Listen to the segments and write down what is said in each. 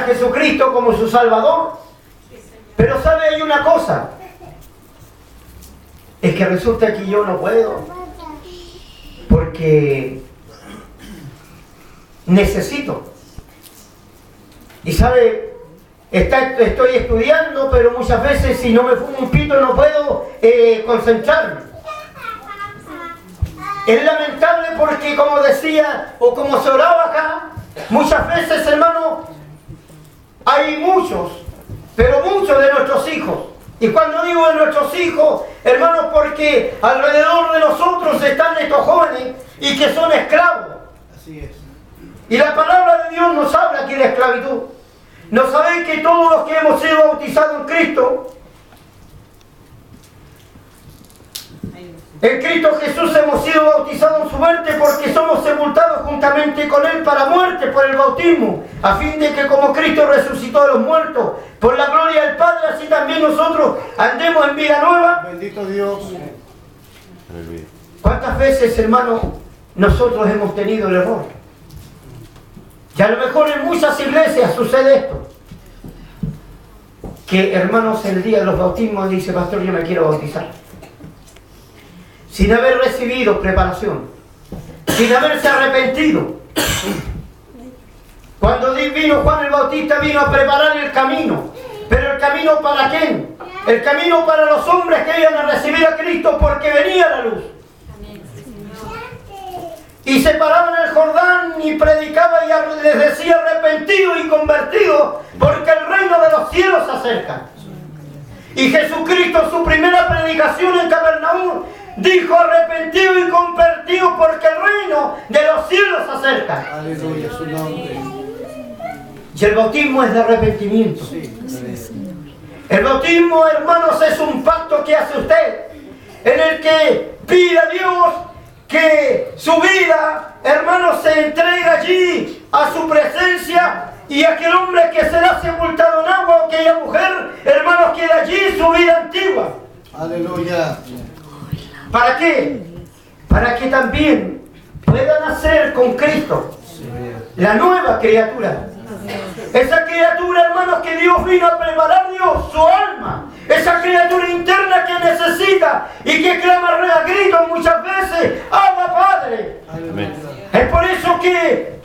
Jesucristo como su Salvador. Pero sabe, hay una cosa. Es que resulta que yo no puedo. Porque necesito. Y sabe, estoy estudiando, pero muchas veces si no me fumo un pito no puedo concentrarme. Es lamentable porque, como decía, o como se oraba acá, muchas veces, hermano, hay muchos, pero muchos de nuestros hijos. Y cuando digo de nuestros hijos, hermanos, porque alrededor de nosotros están estos jóvenes y que son esclavos. Así es. Y la palabra de Dios nos habla aquí de esclavitud. ¿No sabéis que todos los que hemos sido bautizados en Cristo, en Cristo Jesús hemos sido bautizados en su muerte, porque somos sepultados juntamente con Él para muerte por el bautismo, a fin de que como Cristo resucitó de los muertos por la gloria del Padre, así también nosotros andemos en vida nueva? Bendito Dios. ¿Cuántas veces, hermano, nosotros hemos tenido el error? Y a lo mejor en muchas iglesias sucede esto. Que, hermanos, el día de los bautismos dice, pastor, yo me quiero bautizar. Sin haber recibido preparación, sin haberse arrepentido. Cuando vino Juan el Bautista, vino a preparar el camino. ¿Pero el camino para quién? El camino para los hombres que iban a recibir a Cristo, porque venía la luz. Y se paraban en el Jordán y predicaba y les decía arrepentido y convertido, porque el reino de los cielos se acerca. Y Jesucristo, su primera predicación en Capernaum, dijo arrepentido y convertido, porque el reino de los cielos se acerca. Aleluya, su nombre. Y el bautismo es de arrepentimiento. El bautismo, hermanos, es un pacto que hace usted, en el que pide a Dios que su vida, hermanos, se entrega allí a su presencia, y aquel hombre que será sepultado en agua, o aquella mujer, hermanos, queda allí su vida antigua. Aleluya. ¿Para qué? Para que también puedan nacer con Cristo, la nueva criatura. Esa criatura, hermanos, que Dios vino a preparar, Dios, su alma. Esa criatura interna que necesita y que clama a gritos muchas veces, ¡Abba, Padre! Amén. Es por eso que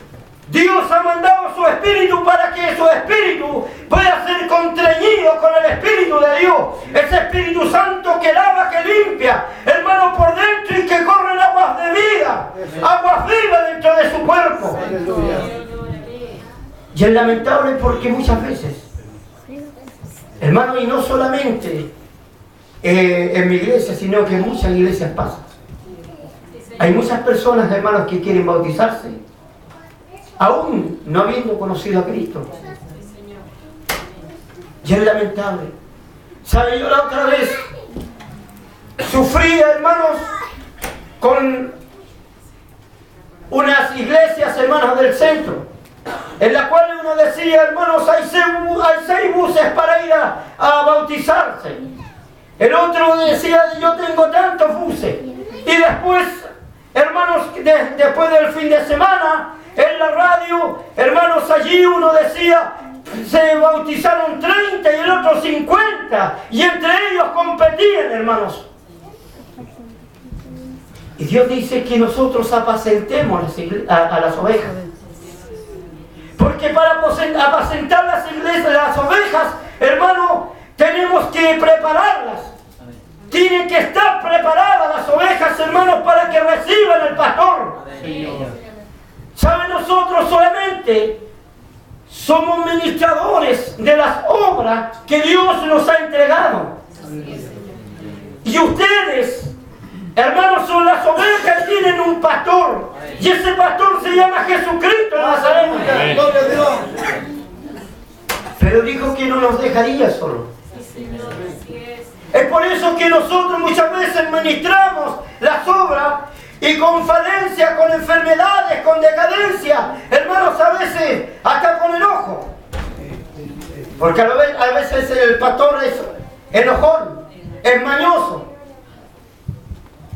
Dios ha mandado su Espíritu, para que su Espíritu pueda ser contrañido con el Espíritu de Dios. Ese Espíritu Santo que lava, que limpia, hermano, por dentro, y que corren aguas de vida, aguas vivas dentro de su cuerpo. Aleluya. Y es lamentable porque muchas veces, hermano, y no solamente en mi iglesia, sino que en muchas iglesias pasa. Hay muchas personas, hermanos, que quieren bautizarse, aún no habiendo conocido a Cristo. Y es lamentable. ¿Sabe? Yo la otra vez sufrí, hermanos, con unas iglesias, hermanos, del centro, en la cual uno decía, hermanos, hay 6 buses para ir a bautizarse. El otro decía, yo tengo tantos buses. Y después, hermanos, después del fin de semana, en la radio, hermanos, allí uno decía, se bautizaron 30 y el otro 50. Y entre ellos competían, hermanos. Y Dios dice que nosotros apacentemos a las ovejas. Porque para apacentar las iglesias, las ovejas, hermano, tenemos que prepararlas. Tienen que estar preparadas las ovejas, hermanos, para que reciban el pastor. ¿Saben? Nosotros solamente somos ministradores de las obras que Dios nos ha entregado. Y ustedes, hermanos, son las ovejas, tienen un pastor. Y ese pastor se llama Jesucristo de Nazaret. Gloria a Dios. Pero dijo que no nos dejaría solos. Es por eso que nosotros muchas veces ministramos las obras, y con falencia, con enfermedades, con decadencia, hermanos, a veces hasta con enojo. Porque a veces el pastor es enojón, es mañoso.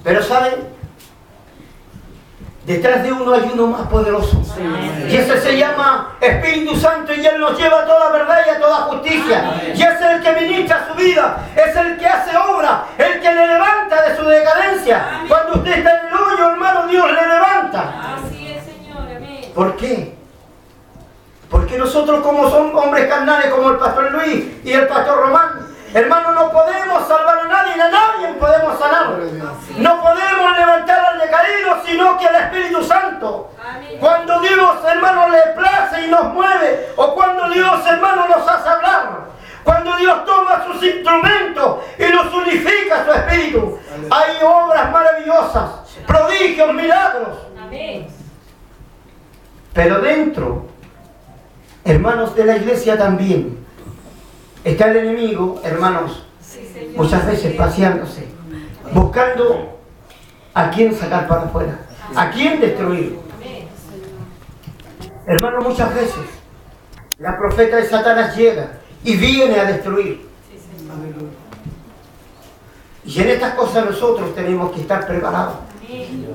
Pero ¿saben? detrás de uno hay uno más poderoso. Y ese se llama Espíritu Santo, y Él nos lleva a toda verdad y a toda justicia. Y es el que ministra su vida, es el que hace obra, el que le levanta de su decadencia. Cuando usted está en el hoyo, hermano, Dios le levanta. Así es, Señor. Amén. ¿Por qué? Porque nosotros, como son hombres carnales, como el pastor Luis y el pastor Román, hermano, no podemos salvar a nadie podemos sanar. No podemos levantar al decaído, sino que el Espíritu Santo. Amén. Cuando Dios, hermano, le place y nos mueve, o cuando Dios, hermano, nos hace hablar, cuando Dios toma sus instrumentos y los unifica su Espíritu, hay obras maravillosas, prodigios, milagros. Amén. Pero dentro, hermanos, de la iglesia también está el enemigo, hermanos, Sí, Señor. muchas veces paseándose, buscando a quién sacar para afuera, a quién destruir. Amén. Hermanos, muchas veces la profeta de Satanás llega y viene a destruir. Sí, Señor. Y en estas cosas nosotros tenemos que estar preparados. Amén.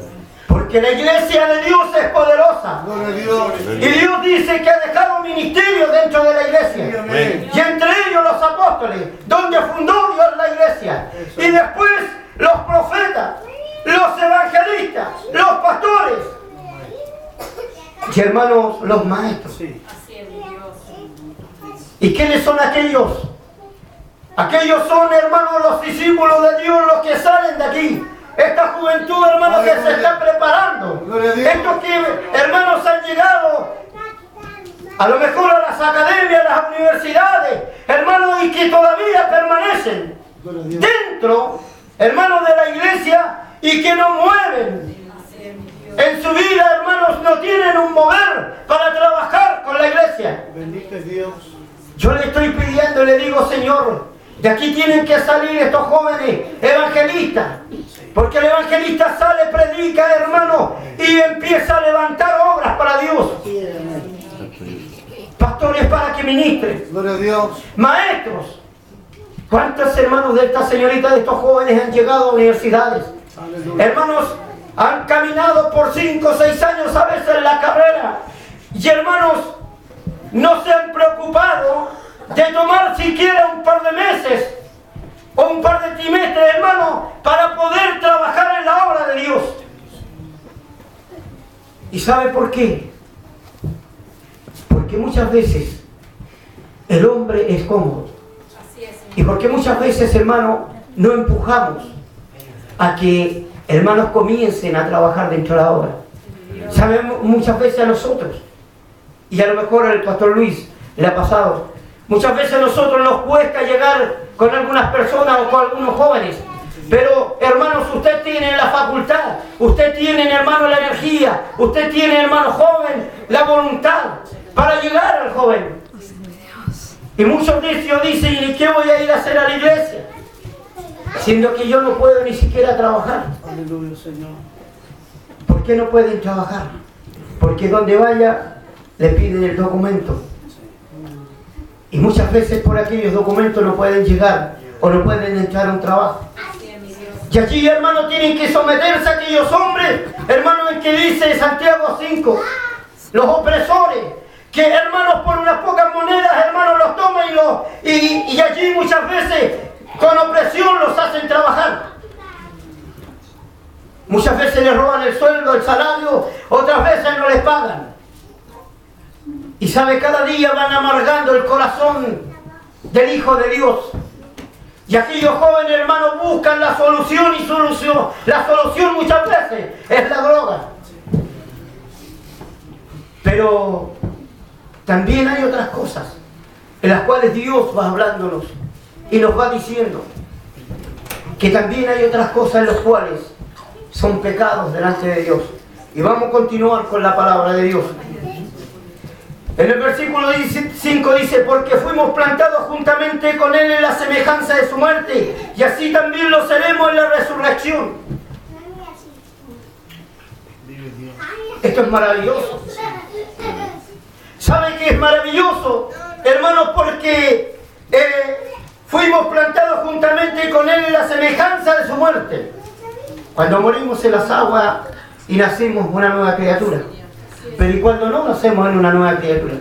Porque la iglesia de Dios es poderosa. Gloria a Dios. Y Dios dice que ha dejado un ministerio dentro de la iglesia. Amén. Y entre ellos los apóstoles, donde fundó Dios la iglesia. Y después los profetas, los evangelistas, los pastores. Y hermanos, los maestros. Sí. Así es, mi Dios. ¿Y quiénes son aquellos? Aquellos son, hermanos, los discípulos de Dios, los que salen de aquí. Esta juventud, hermanos, que se está preparando. Gloria a Dios. Estos que, hermanos, han llegado a lo mejor a las academias, a las universidades, hermanos, y que todavía permanecen Gloria a Dios. dentro, hermanos, de la iglesia, y que no mueven. Así es, mi Dios. En su vida, hermanos, no tienen un mover para trabajar con la iglesia. Bendito es Dios. Yo le estoy pidiendo y le digo, Señor, de aquí tienen que salir estos jóvenes evangelistas. Porque el evangelista sale, predica, hermano, y empieza a levantar obras para Dios. Pastores para que ministren. Gloria a Dios. Maestros. ¿Cuántos hermanos de esta señorita, de estos jóvenes han llegado a universidades? Aleluya. Hermanos, han caminado por 5 o 6 años a veces en la carrera. Y hermanos, no se han preocupado de tomar siquiera un par de meses o un par de trimestres, hermano, para poder trabajar en la obra de Dios. ¿Y sabe por qué? Porque muchas veces el hombre es cómodo. Así es, Señor. Y porque muchas veces, hermano, no empujamos a que hermanos comiencen a trabajar dentro de la obra. Sabemos muchas veces a nosotros, y a lo mejor al pastor Luis le ha pasado, muchas veces a nosotros nos cuesta llegar con algunas personas o con algunos jóvenes. Pero, hermanos, usted tiene la facultad, usted tiene, hermano, la energía, usted tiene, hermano joven, la voluntad para llegar al joven. Y muchos de ellos dicen, ¿y qué voy a ir a hacer a la iglesia? Siendo que yo no puedo ni siquiera trabajar. Aleluya, Señor. ¿Por qué no pueden trabajar? Porque donde vaya le piden el documento. Y muchas veces por aquellos documentos no pueden llegar o no pueden entrar a un trabajo. Así es, mi Dios. Y allí, hermanos, tienen que someterse a aquellos hombres, hermanos, en que dice Santiago 5, los opresores, que, hermanos, por unas pocas monedas, hermanos, los toman y allí muchas veces con opresión los hacen trabajar. Muchas veces les roban el sueldo, el salario, otras veces no les pagan. Y sabe, cada día van amargando el corazón del Hijo de Dios. Y aquellos jóvenes, hermanos, buscan la solución y la solución muchas veces es la droga. Pero también hay otras cosas en las cuales Dios va hablándonos y nos va diciendo que también hay otras cosas en las cuales son pecados delante de Dios. Y vamos a continuar con la palabra de Dios. En el versículo 5 dice, porque fuimos plantados juntamente con Él en la semejanza de su muerte, y así también lo seremos en la resurrección. Esto es maravilloso. ¿Sabe qué es maravilloso, hermanos? Porque fuimos plantados juntamente con Él en la semejanza de su muerte. Cuando morimos en las aguas, y nacimos una nueva criatura. Pero ¿y cuando no nacemos en una nueva criatura?